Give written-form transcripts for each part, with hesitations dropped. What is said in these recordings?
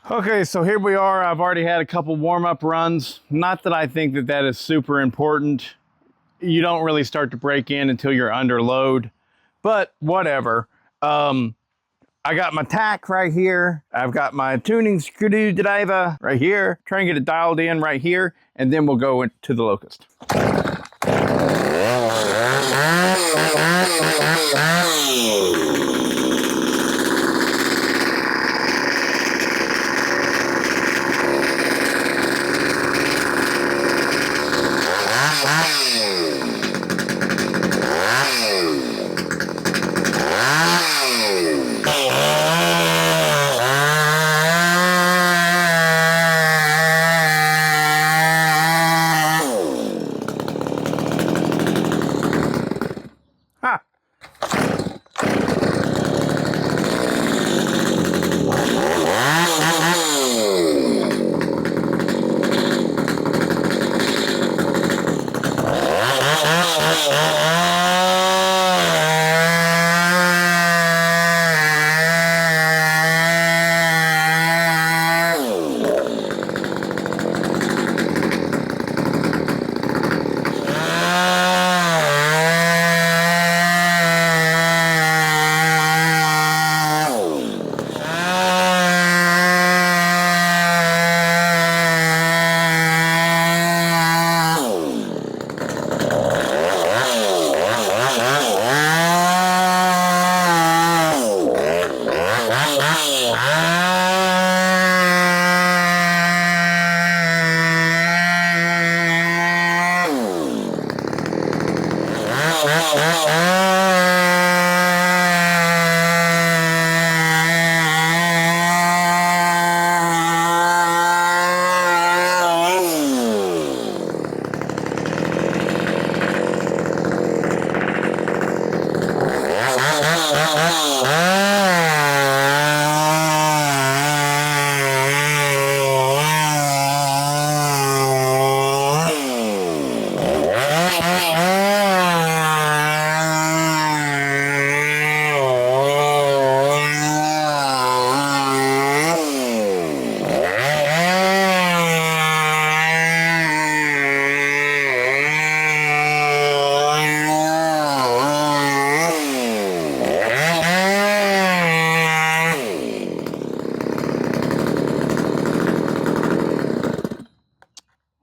Okay, so here we are. I've already had a couple warm-up runs. Not that I think that that is super important. You don't really start to break in until you're under load, but whatever. I got my tack right here. I've got my tuning screwdriver right here. Try and get it dialed in right here, and then we'll go into the Locust.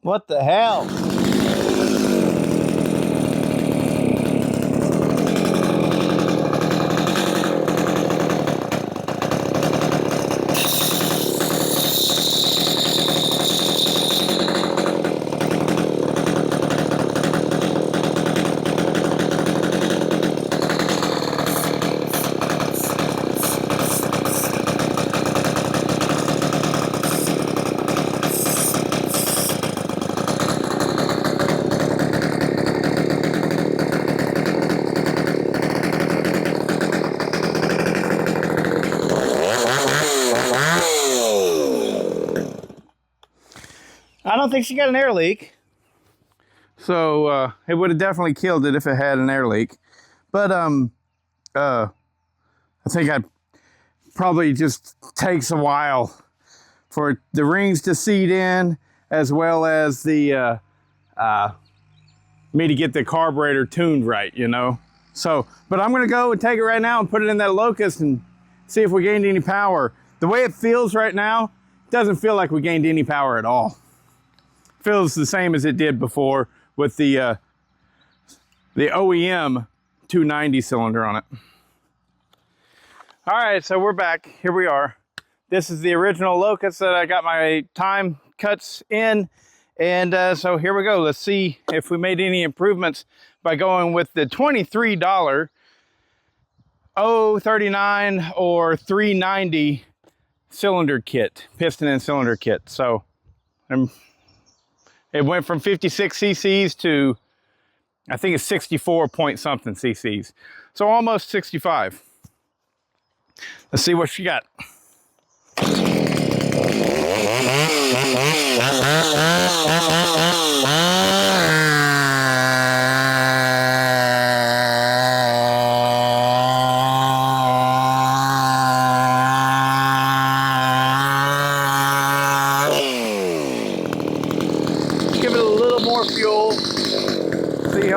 What the hell? I don't think she got an air leak. So it would have definitely killed it if it had an air leak. But I think it probably just takes a while for the rings to seat in, as well as the me to get the carburetor tuned right, you know. So, but I'm gonna go and take it right now and put it in that Locust and see if we gained any power. The way it feels right now, it doesn't feel like we gained any power at all. It feels the same as it did before with the OEM 290 cylinder on it. All right, so we're back. Here we are. This is the original Locust that I got my time cuts in. And so here we go. Let's see if we made any improvements by going with the $23 039 or 390 cylinder kit, piston and cylinder kit. So it went from 56 cc's to, I think it's 64 point something cc's. So almost 65. Let's see what she got.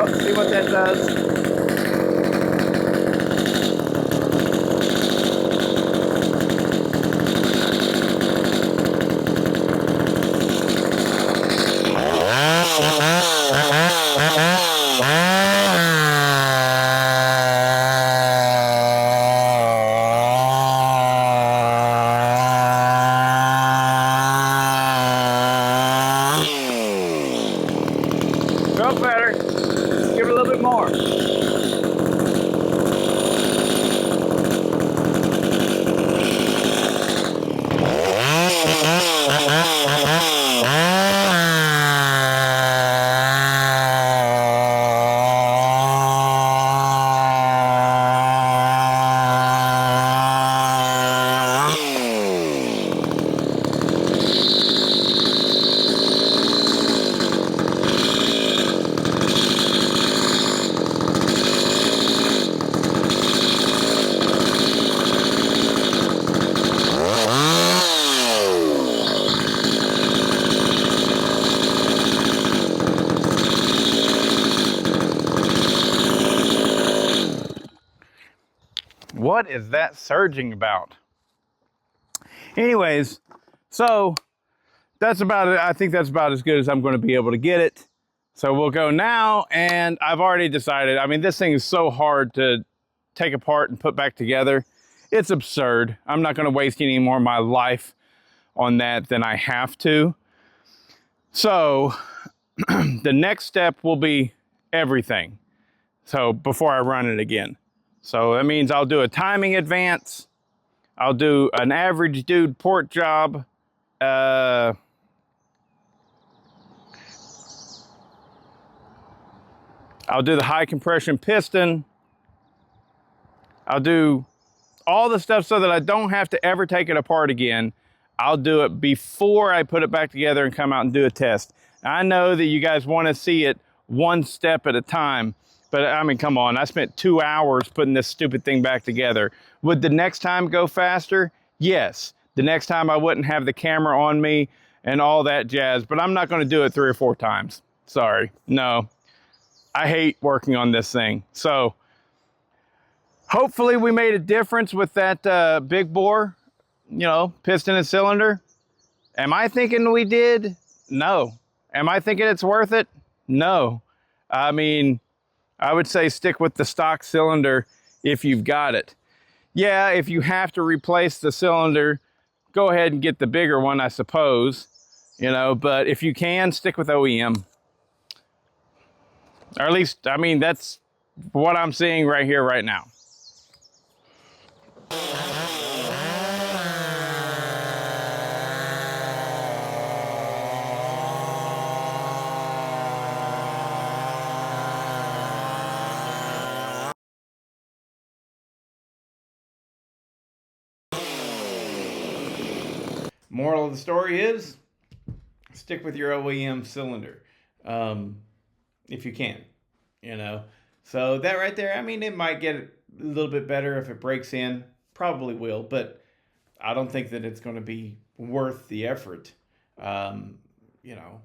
out, see what that does. Felt better. Give it a little bit more. What is that surging about? Anyways, so that's about it. I think that's about as good as I'm going to be able to get it. So we'll go now, and I've already decided, I mean, this thing is so hard to take apart and put back together. It's absurd. I'm not going to waste any more of my life on that than I have to. So the next step will be everything. So before I run it again. So that means I'll do a timing advance. I'll do an average dude port job. I'll do the high compression piston. I'll do all the stuff so that I don't have to ever take it apart again. I'll do it before I put it back together and come out and do a test. I know that you guys want to see it one step at a time. But I mean, come on, I spent 2 hours putting this stupid thing back together. Would the next time go faster? Yes. The next time I wouldn't have the camera on me and all that jazz, but I'm not going to do it 3 or 4 times. Sorry. No. I hate working on this thing. So hopefully we made a difference with that big bore, you know, piston and cylinder. Am I thinking we did? No. Am I thinking it's worth it? No. I mean, I would say stick with the stock cylinder if you've got it. Yeah, if you have to replace the cylinder, go ahead and get the bigger one, I suppose. You know, but if you can, stick with OEM. Or at least, I mean, that's what I'm seeing right here, right now. Moral of the story is, stick with your OEM cylinder, if you can, you know. So that right there, I mean, it might get a little bit better if it breaks in. Probably will, but I don't think that it's going to be worth the effort, you know,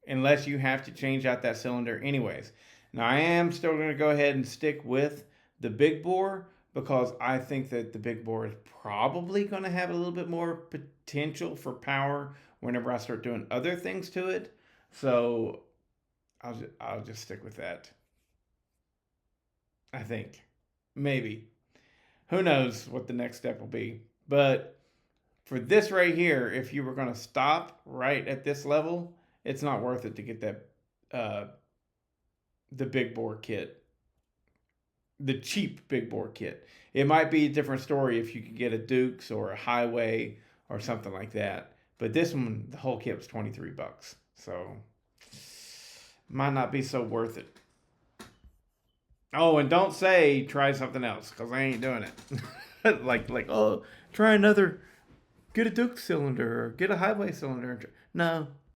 unless you have to change out that cylinder anyways. Now, I am still going to go ahead and stick with the big bore, because I think that the big bore is probably going to have a little bit more potential for power whenever I start doing other things to it. So I'll just stick with that. I think. Maybe. Who knows what the next step will be. But for this right here, if you were going to stop right at this level, it's not worth it to get that the big bore kit. The cheap big bore kit. It might be a different story if you could get a Dukes or a Highway or something like that. But this one, the whole kit was $23. So might not be so worth it. Oh, and don't say try something else, because I ain't doing it. like, oh, try another, get a Duke cylinder or get a Highway cylinder. No,